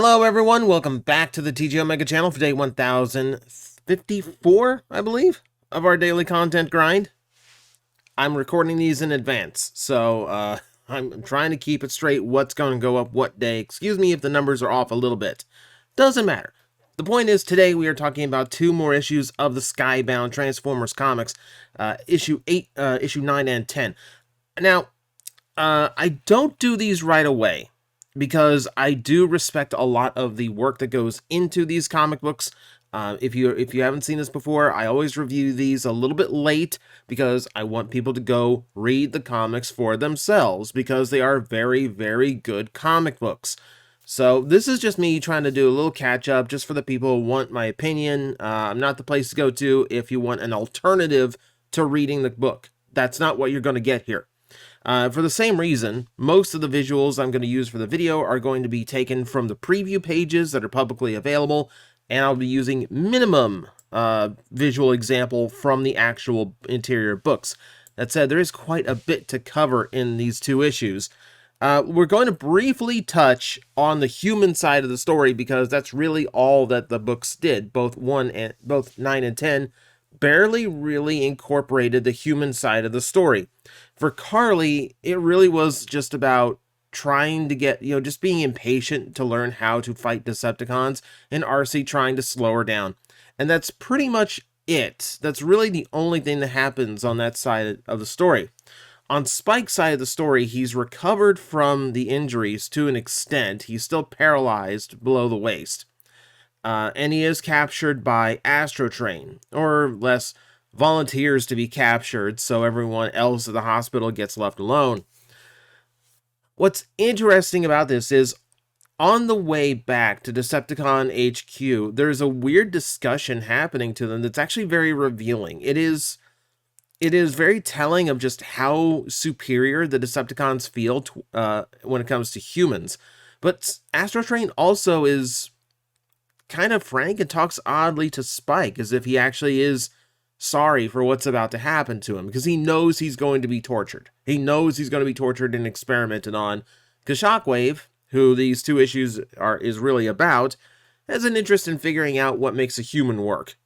Hello everyone, welcome back to the TJOmega channel for day 1054, I believe, of our daily content grind. I'm recording these in advance, so I'm trying to keep it straight what's going to go up what day. Excuse me if the numbers are off a little bit. Doesn't matter. The point is, today we are talking about two more issues of the Skybound Transformers comics, issue 9 and 10. Now, I don't do these right away, because I do respect a lot of the work that goes into these comic books. If you haven't seen this before, I always review these a little bit late because I want people to go read the comics for themselves, because they are very, very good comic books. So this is just me trying to do a little catch up just for the people who want my opinion. I'm not the place to go to if you want an alternative to reading the book. That's not what you're going to get here. For the same reason, most of the visuals I'm going to use for the video are going to be taken from the preview pages that are publicly available, and I'll be using minimum visual example from the actual interior books. That said, there is quite a bit to cover in these two issues. We're going to briefly touch on the human side of the story, because that's really all that the books did. Both 9 and 10 barely really incorporated the human side of the story. For Carly, it really was just about trying to get, just being impatient to learn how to fight Decepticons, and RC trying to slow her down. And that's pretty much it. That's really the only thing that happens on that side of the story. On Spike's side of the story, he's recovered from the injuries to an extent. He's still paralyzed below the waist. And he is captured by Astrotrain, or less, volunteers to be captured, so everyone else at the hospital gets left alone. What's interesting about this is, on the way back to Decepticon HQ, there's a weird discussion happening to them that's actually very revealing. It is very telling of just how superior the Decepticons feel when it comes to humans. But Astrotrain also is kind of frank and talks oddly to Spike, as if he actually is sorry for what's about to happen to him, because he knows he's going to be tortured. He knows he's going to be tortured and experimented on, because Shockwave, who these two issues is really about, has an interest in figuring out what makes a human work.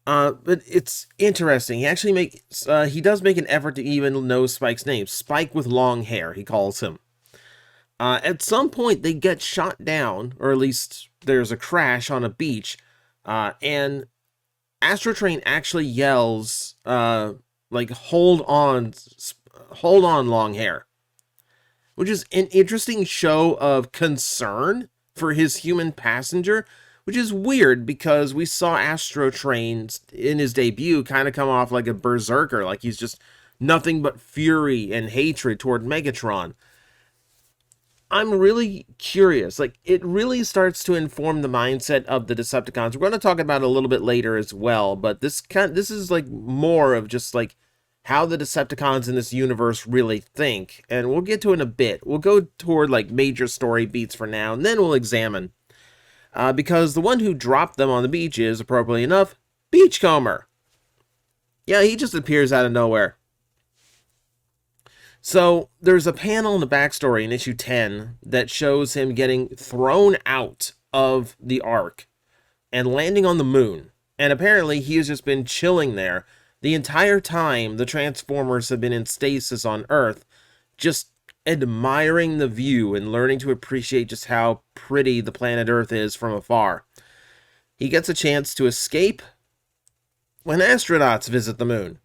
But it's interesting. He actually he does make an effort to even know Spike's name. Spike with long hair, he calls him. At some point, they get shot down, or at least there's a crash on a beach, and Astrotrain actually yells, like, hold on, long hair, which is an interesting show of concern for his human passenger, which is weird, because we saw Astrotrain in his debut kind of come off like a berserker, like he's just nothing but fury and hatred toward Megatron. I'm really curious. Like, it really starts to inform the mindset of the Decepticons. We're going to talk about it a little bit later as well, but this is like more of just like how the Decepticons in this universe really think, and we'll get to it in a bit. We'll go toward like major story beats for now, and then we'll examine. Because the one who dropped them on the beach is, appropriately enough, Beachcomber. Yeah, he just appears out of nowhere. So, there's a panel in the backstory in issue 10 that shows him getting thrown out of the Ark and landing on the moon. And apparently he has just been chilling there the entire time the Transformers have been in stasis on Earth, just admiring the view and learning to appreciate just how pretty the planet Earth is from afar. He gets a chance to escape when astronauts visit the moon.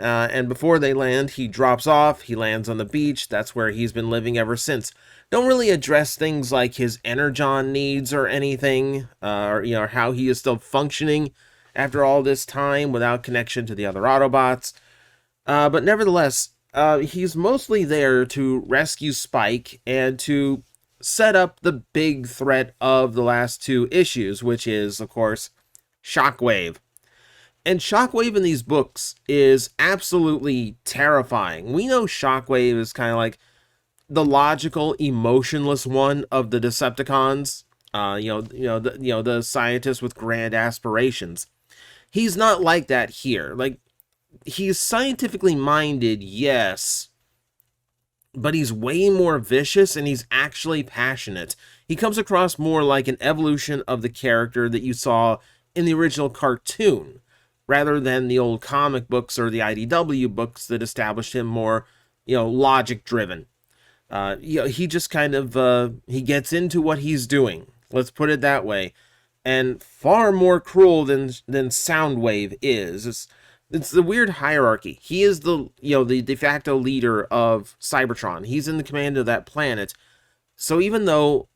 And before they land, he drops off, he lands on the beach. That's where he's been living ever since. Don't really address things like his energon needs or anything, or how he is still functioning after all this time without connection to the other Autobots. But nevertheless, he's mostly there to rescue Spike and to set up the big threat of the last two issues, which is, of course, Shockwave. And Shockwave in these books is absolutely terrifying. We know Shockwave is kind of like the logical, emotionless one of the Decepticons. The scientist with grand aspirations. He's not like that here. Like, he's scientifically minded, yes, but he's way more vicious and he's actually passionate. He comes across more like an evolution of the character that you saw in the original cartoon, rather than the old comic books or the IDW books that established him more, logic driven. He just kind of he gets into what he's doing. Let's put it that way, and far more cruel than Soundwave is. It's the weird hierarchy. He is the the de facto leader of Cybertron. He's in the command of that planet. So even though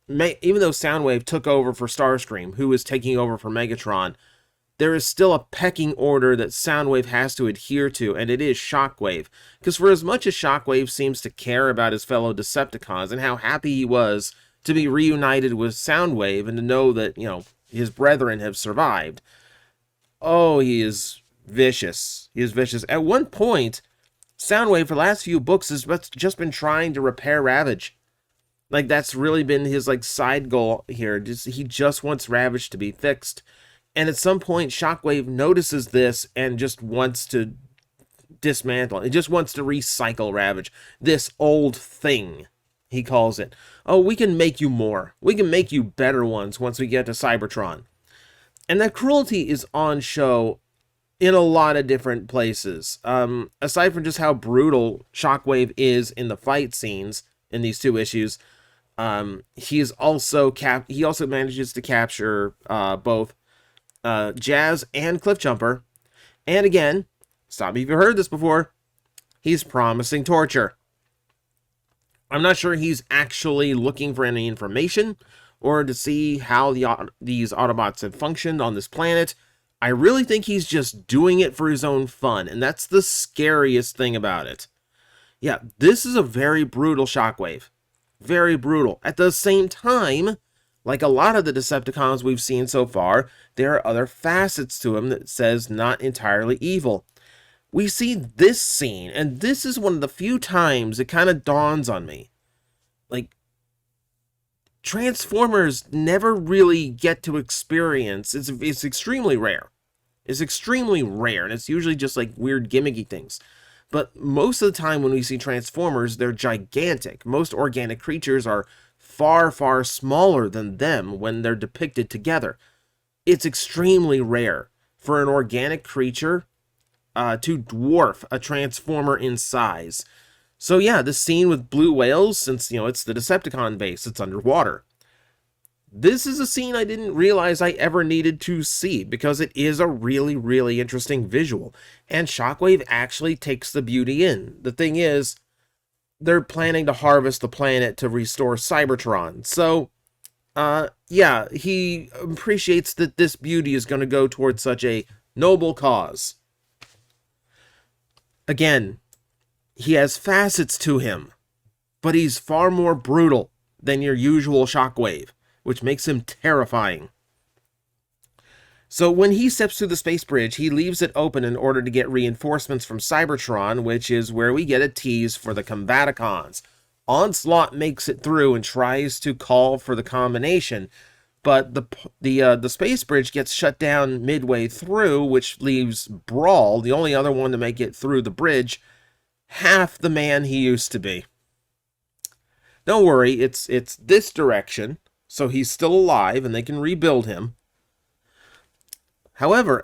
Soundwave took over for Starscream, who is taking over for Megatron, there is still a pecking order that Soundwave has to adhere to, and it is Shockwave. Because for as much as Shockwave seems to care about his fellow Decepticons and how happy he was to be reunited with Soundwave and to know that, his brethren have survived, oh, he is vicious. He is vicious. At one point, Soundwave, for the last few books, has just been trying to repair Ravage. Like, that's really been his, side goal here. He just wants Ravage to be fixed. And at some point, Shockwave notices this and just wants to dismantle. It just wants to recycle Ravage. This old thing, he calls it. Oh, we can make you more. We can make you better ones once we get to Cybertron. And that cruelty is on show in a lot of different places. Aside from just how brutal Shockwave is in the fight scenes in these two issues, he also manages to capture both Jazz and Cliffjumper. And again, stop me if you've heard this before, he's promising torture. I'm not sure he's actually looking for any information or to see how these Autobots have functioned on this planet. I really think he's just doing it for his own fun, and that's the scariest thing about it. Yeah, this is a very brutal Shockwave. Very brutal. At the same time, like a lot of the Decepticons we've seen so far, there are other facets to him that says not entirely evil. We see this scene, and this is one of the few times it kind of dawns on me. Like, Transformers never really get to experience, it's extremely rare. It's extremely rare, and it's usually just like weird gimmicky things. But most of the time when we see Transformers, they're gigantic. Most organic creatures are far, far smaller than them when they're depicted together. It's extremely rare for an organic creature to dwarf a Transformer in size. So yeah, this scene with blue whales, since, it's the Decepticon base, it's underwater. This is a scene I didn't realize I ever needed to see, because it is a really, really interesting visual. And Shockwave actually takes the beauty in. The thing is, they're planning to harvest the planet to restore Cybertron. So, yeah, he appreciates that this beauty is going to go towards such a noble cause. Again, he has facets to him, but he's far more brutal than your usual Shockwave, which makes him terrifying. So when he steps through the space bridge, he leaves it open in order to get reinforcements from Cybertron, which is where we get a tease for the Combaticons. Onslaught makes it through and tries to call for the combination, but the space bridge gets shut down midway through, which leaves Brawl, the only other one to make it through the bridge, half the man he used to be. Don't worry, it's this direction, so he's still alive and they can rebuild him. However,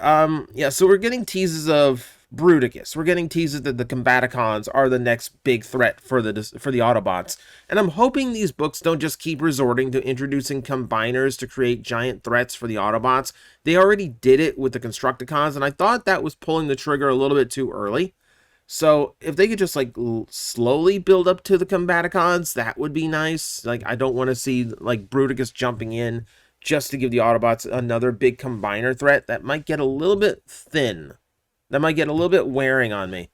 yeah, so we're getting teases of Bruticus. We're getting teases that the Combaticons are the next big threat for the Autobots. And I'm hoping these books don't just keep resorting to introducing combiners to create giant threats for the Autobots. They already did it with the Constructicons, and I thought that was pulling the trigger a little bit too early. So if they could just slowly build up to the Combaticons, that would be nice. I don't want to see Bruticus jumping in just to give the Autobots another big combiner threat. That might get a little bit thin. That might get a little bit wearing on me.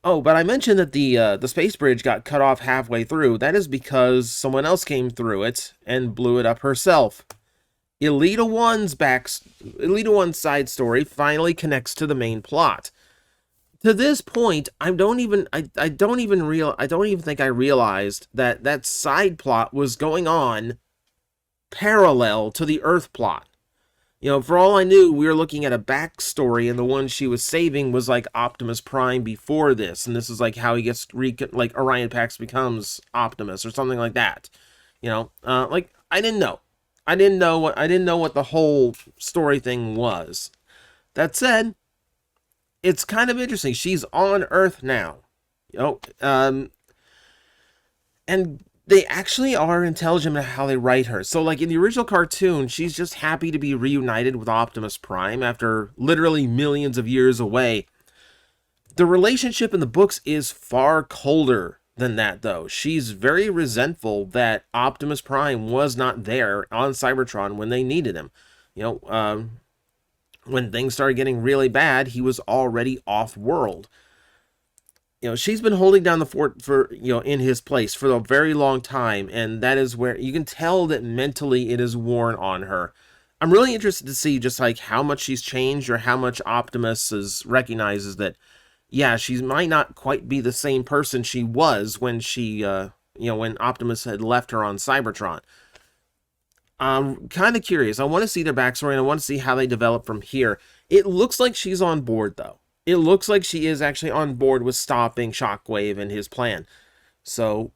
Oh, but I mentioned that the space bridge got cut off halfway through. That is because someone else came through it and blew it up herself. Elita One's side story finally connects to the main plot. To this point, I don't even think I realized that side plot was going on parallel to the Earth plot. You know, for all I knew, we were looking at a backstory, and the one she was saving was like Optimus Prime before this, and this is like how he gets like Orion Pax becomes Optimus or something like that. You know, like I didn't know. I didn't know what the whole story thing was. That said, it's kind of interesting. She's on Earth now. You know, and they actually are intelligent in how they write her. So, like in the original cartoon, she's just happy to be reunited with Optimus Prime after literally millions of years away. The relationship in the books is far colder than that, though. She's very resentful that Optimus Prime was not there on Cybertron when they needed him. You know, when things started getting really bad, he was already off-world. You know, she's been holding down the fort for, you know, in his place for a very long time, and that is where you can tell that mentally it is worn on her. I'm really interested to see just like how much she's changed or how much Optimus recognizes that, yeah, she might not quite be the same person she was when she, you know, when Optimus had left her on Cybertron. I'm kind of curious. I want to see their backstory, and I want to see how they develop from here. It looks like she's on board, though. It looks like she is actually on board with stopping Shockwave and his plan. So,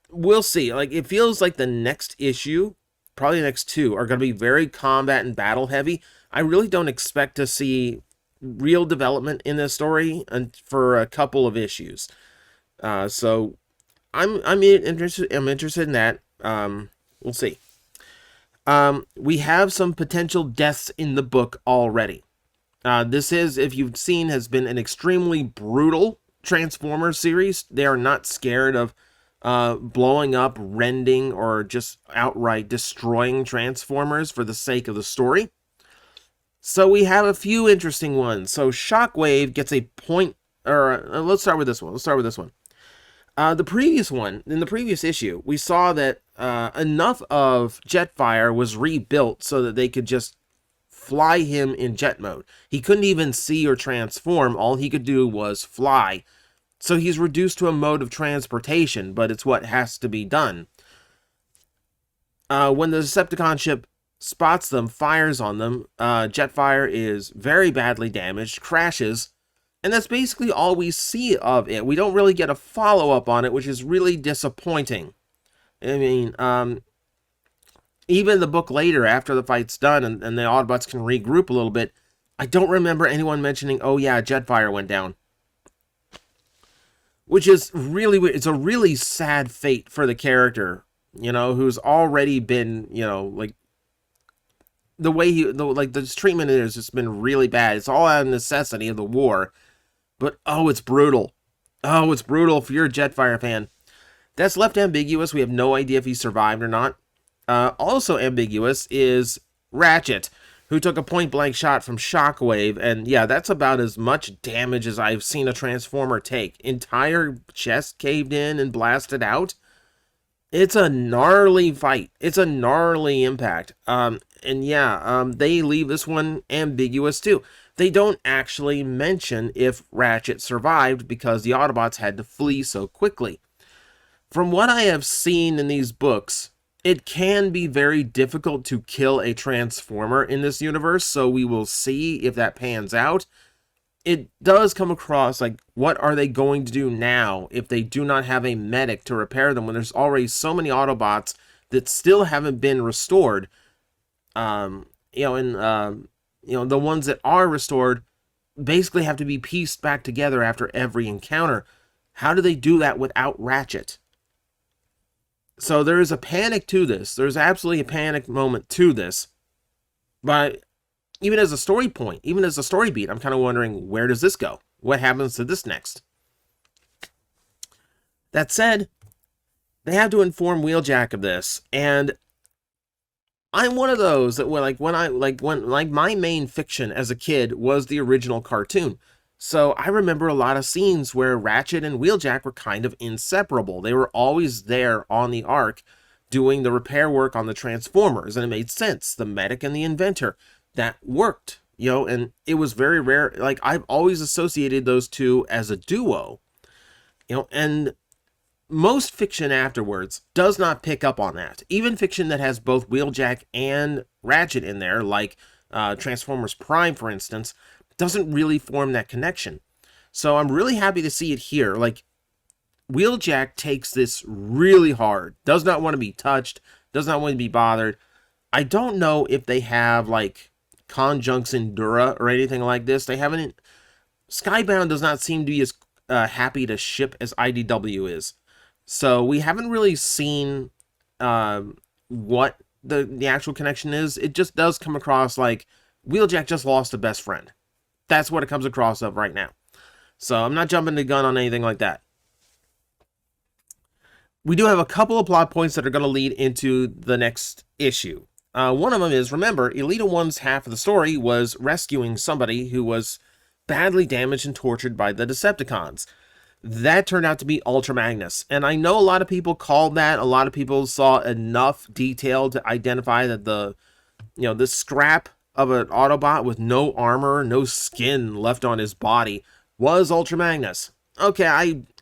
we'll see. Like, it feels like the next issue, probably the next two, are going to be very combat and battle heavy. I really don't expect to see real development in this story for a couple of issues. So, I'm interested. I'm interested in that. We'll see. We have some potential deaths in the book already. This is, if you've seen, has been an extremely brutal Transformers series. They are not scared of blowing up, rending, or just outright destroying Transformers for the sake of the story. So we have a few interesting ones. So Shockwave gets a point, or let's start with this one. The previous one, in the previous issue, we saw that enough of Jetfire was rebuilt so that they could just fly him in jet mode. He couldn't even see or transform. All he could do was fly. So he's reduced to a mode of transportation, but it's what has to be done. When the Decepticon ship spots them, fires on them, Jetfire is very badly damaged, crashes, and that's basically all we see of it. We don't really get a follow-up on it, which is really disappointing. I mean, even the book later, after the fight's done and the Autobots can regroup a little bit, I don't remember anyone mentioning, oh yeah, Jetfire went down. Which is really weird. It's a really sad fate for the character, you know, who's already been, you know, like, the way this treatment has just been really bad. It's all out of necessity of the war. But, oh, it's brutal. Oh, it's brutal if you're a Jetfire fan. That's left ambiguous. We have no idea if he survived or not. Also ambiguous is Ratchet, who took a point-blank shot from Shockwave, and yeah, that's about as much damage as I've seen a Transformer take. Entire chest caved in and blasted out. It's a gnarly fight. It's a gnarly impact. And yeah, they leave this one ambiguous too. They don't actually mention if Ratchet survived because the Autobots had to flee so quickly. From what I have seen in these books, it can be very difficult to kill a Transformer in this universe, so we will see if that pans out. It does come across like, what are they going to do now if they do not have a medic to repair them when there's already so many Autobots that still haven't been restored? You know, and you know, the ones that are restored basically have to be pieced back together after every encounter. How do they do that without Ratchet? So there is a panic to this. There's absolutely a panic moment to this. But even as a story point, even as a story beat, I'm kind of wondering, where does this go? What happens to this next? That said, they have to inform Wheeljack of this, and I'm one of those that when my main fiction as a kid was the original cartoon. So I remember a lot of scenes where Ratchet and Wheeljack were kind of inseparable. They were always there on the Ark doing the repair work on the Transformers, and it made sense. The medic and the inventor, that worked, you know, and it was very rare. Like, I've always associated those two as a duo, you know, and most fiction afterwards does not pick up on that. Even fiction that has both Wheeljack and Ratchet in there, like Transformers Prime, for instance, doesn't really form that connection. So I'm really happy to see it here. Like, Wheeljack takes this really hard, does not want to be touched, does not want to be bothered. I don't know if they have, like, Conjuncts Endura or anything like this. They haven't... Skybound does not seem to be as happy to ship as IDW is. So we haven't really seen what the actual connection is. It just does come across like Wheeljack just lost a best friend. That's what it comes across of right now. So I'm not jumping the gun on anything like that. We do have a couple of plot points that are going to lead into the next issue. One of them is, remember, Elita One's half of the story was rescuing somebody who was badly damaged and tortured by the Decepticons. That turned out to be Ultra Magnus. And I know a lot of people called that. A lot of people saw enough detail to identify that the scrap of an Autobot with no armor, no skin left on his body was Ultra Magnus. Okay,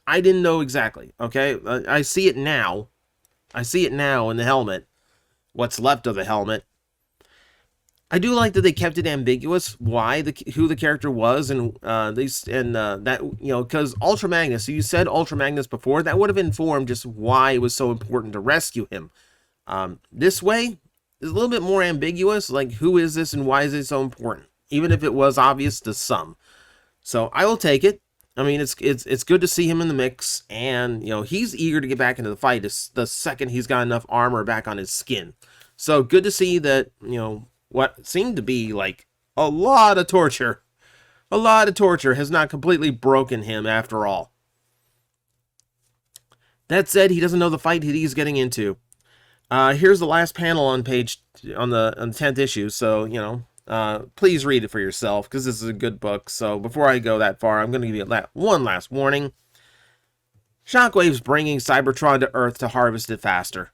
I didn't know exactly. Okay, I see it now. I see it now in the helmet. What's left of the helmet. I do like that they kept it ambiguous who the character was, and that because Ultra Magnus. So you said Ultra Magnus before, that would have informed just why it was so important to rescue him. This way is a little bit more ambiguous, like who is this and why is it so important, even if it was obvious to some. So I will take it. I mean, it's good to see him in the mix, and he's eager to get back into the fight the second he's got enough armor back on his skin. So good to see that what seemed to be like a lot of torture has not completely broken him after all. That said, he doesn't know the fight he's getting into. Here's the last panel on the 10th issue. So please read it for yourself, because this is a good book. So before I go that far, I'm going to give you one last warning. Shockwave's bringing Cybertron to Earth to harvest it faster.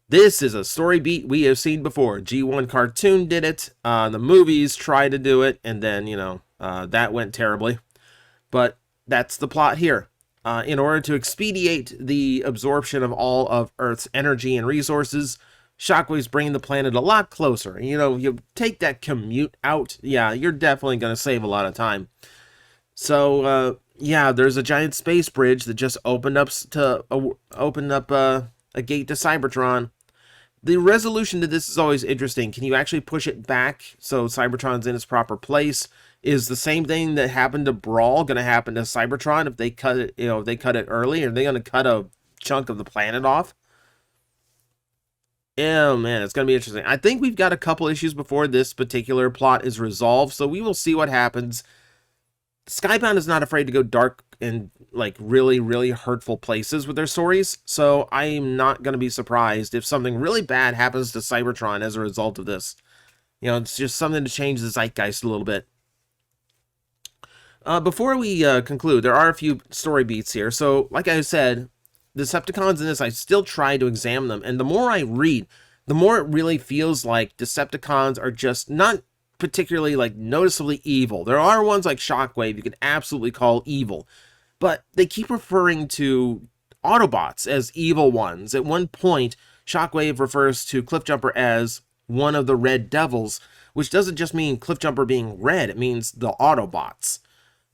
This is a story beat we have seen before. G1 Cartoon did it. The movies tried to do it, and then, that went terribly. But that's the plot here. In order to expedite the absorption of all of Earth's energy and resources, Shockwave's bringing the planet a lot closer. You take that commute out, yeah, you're definitely going to save a lot of time. So, yeah, there's a giant space bridge that just opened up a gate to Cybertron. The resolution to this is always interesting. Can you actually push it back so Cybertron's in its proper place? Is the same thing that happened to Brawl going to happen to Cybertron if they cut it? If they cut it early, are they going to cut a chunk of the planet off? Yeah, man, it's going to be interesting. I think we've got a couple issues before this particular plot is resolved, so we will see what happens. Skybound is not afraid to go dark and like really, really hurtful places with their stories, so I'm not going to be surprised if something really bad happens to Cybertron as a result of this. It's just something to change the zeitgeist a little bit. Before we conclude, there are a few story beats here. So, like I said, Decepticons in this, I still try to examine them, and the more I read, the more it really feels like Decepticons are just not particularly like noticeably evil. There are ones like Shockwave you can absolutely call evil, but they keep referring to Autobots as evil ones. At one point, Shockwave refers to Cliffjumper as one of the Red Devils, which doesn't just mean Cliffjumper being red, it means the Autobots.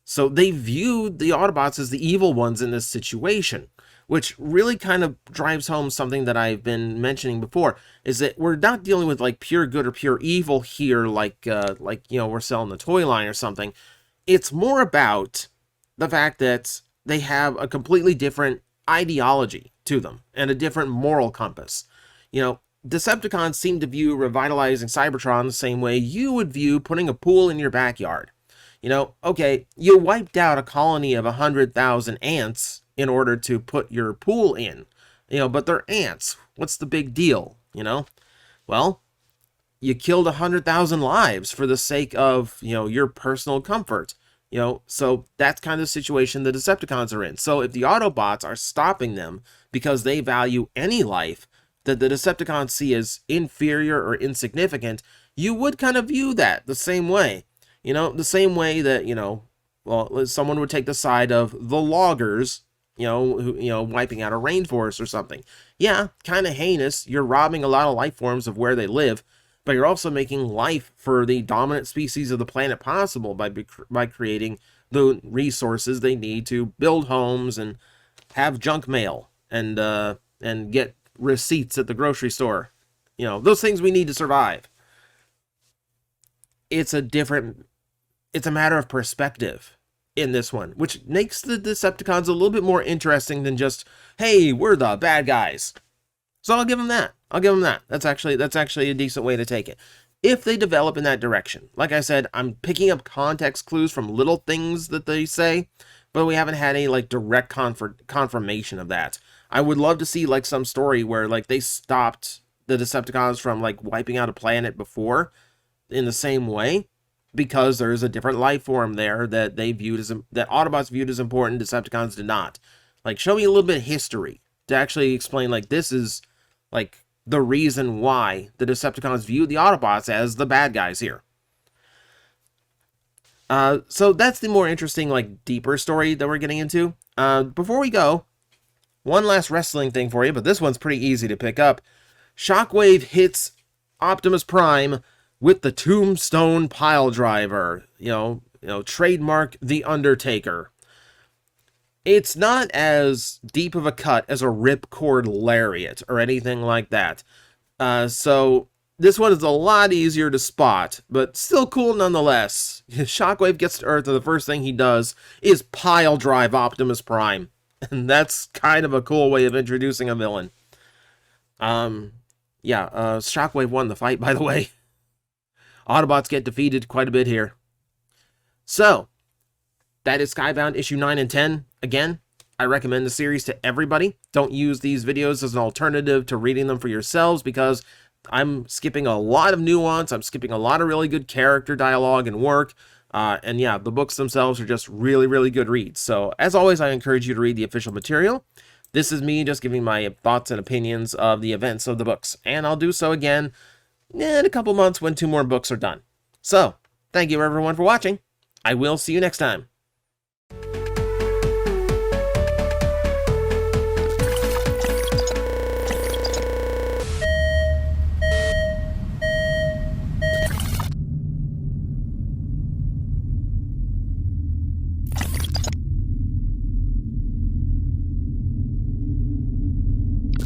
So they viewed the Autobots as the evil ones in this situation, which really kind of drives home something that I've been mentioning before, is that we're not dealing with like pure good or pure evil here, like we're selling the toy line or something. It's more about the fact that they have a completely different ideology to them and a different moral compass. Decepticons seem to view revitalizing Cybertron the same way you would view putting a pool in your backyard. Okay, you wiped out a colony of 100,000 ants in order to put your pool in, but they're ants. What's the big deal, Well, you killed 100,000 lives for the sake of, your personal comfort, so that's kind of the situation the Decepticons are in. So if the Autobots are stopping them because they value any life that the Decepticons see as inferior or insignificant, you would kind of view that the same way. The same way that, someone would take the side of the loggers, wiping out a rainforest or something. Yeah, kind of heinous. You're robbing a lot of life forms of where they live. but you're also making life for the dominant species of the planet possible by creating the resources they need to build homes and have junk mail and get receipts at the grocery store. You know, those things we need to survive. It's a matter of perspective in this one, which makes the Decepticons a little bit more interesting than just, hey, we're the bad guys. So I'll give them that. That's actually a decent way to take it. If they develop in that direction. Like I said, I'm picking up context clues from little things that they say, but we haven't had any like direct confirmation of that. I would love to see like some story where like they stopped the Decepticons from like wiping out a planet before in the same way, because there's a different life form there that they viewed as that Autobots viewed as important, Decepticons did not. Like, show me a little bit of history to actually explain like this is like the reason why the Decepticons view the Autobots as the bad guys here. So that's the more interesting, like, deeper story that we're getting into. Before we go, one last wrestling thing for you, but this one's pretty easy to pick up. Shockwave hits Optimus Prime with the Tombstone Pile Driver. You know, trademark The Undertaker. It's not as deep of a cut as a Ripcord Lariat or anything like that. So this one is a lot easier to spot, but still cool nonetheless. Shockwave gets to Earth and the first thing he does is pile drive Optimus Prime. And that's kind of a cool way of introducing a villain. Shockwave won the fight, by the way. Autobots get defeated quite a bit here. So, that is Skybound issue 9 and 10. Again, I recommend the series to everybody. Don't use these videos as an alternative to reading them for yourselves, because I'm skipping a lot of nuance. I'm skipping a lot of really good character dialogue and work. And yeah, the books themselves are just really, really good reads. So, as always, I encourage you to read the official material. This is me just giving my thoughts and opinions of the events of the books. And I'll do so again in a couple months when 2 more books are done. So, thank you everyone for watching. I will see you next time.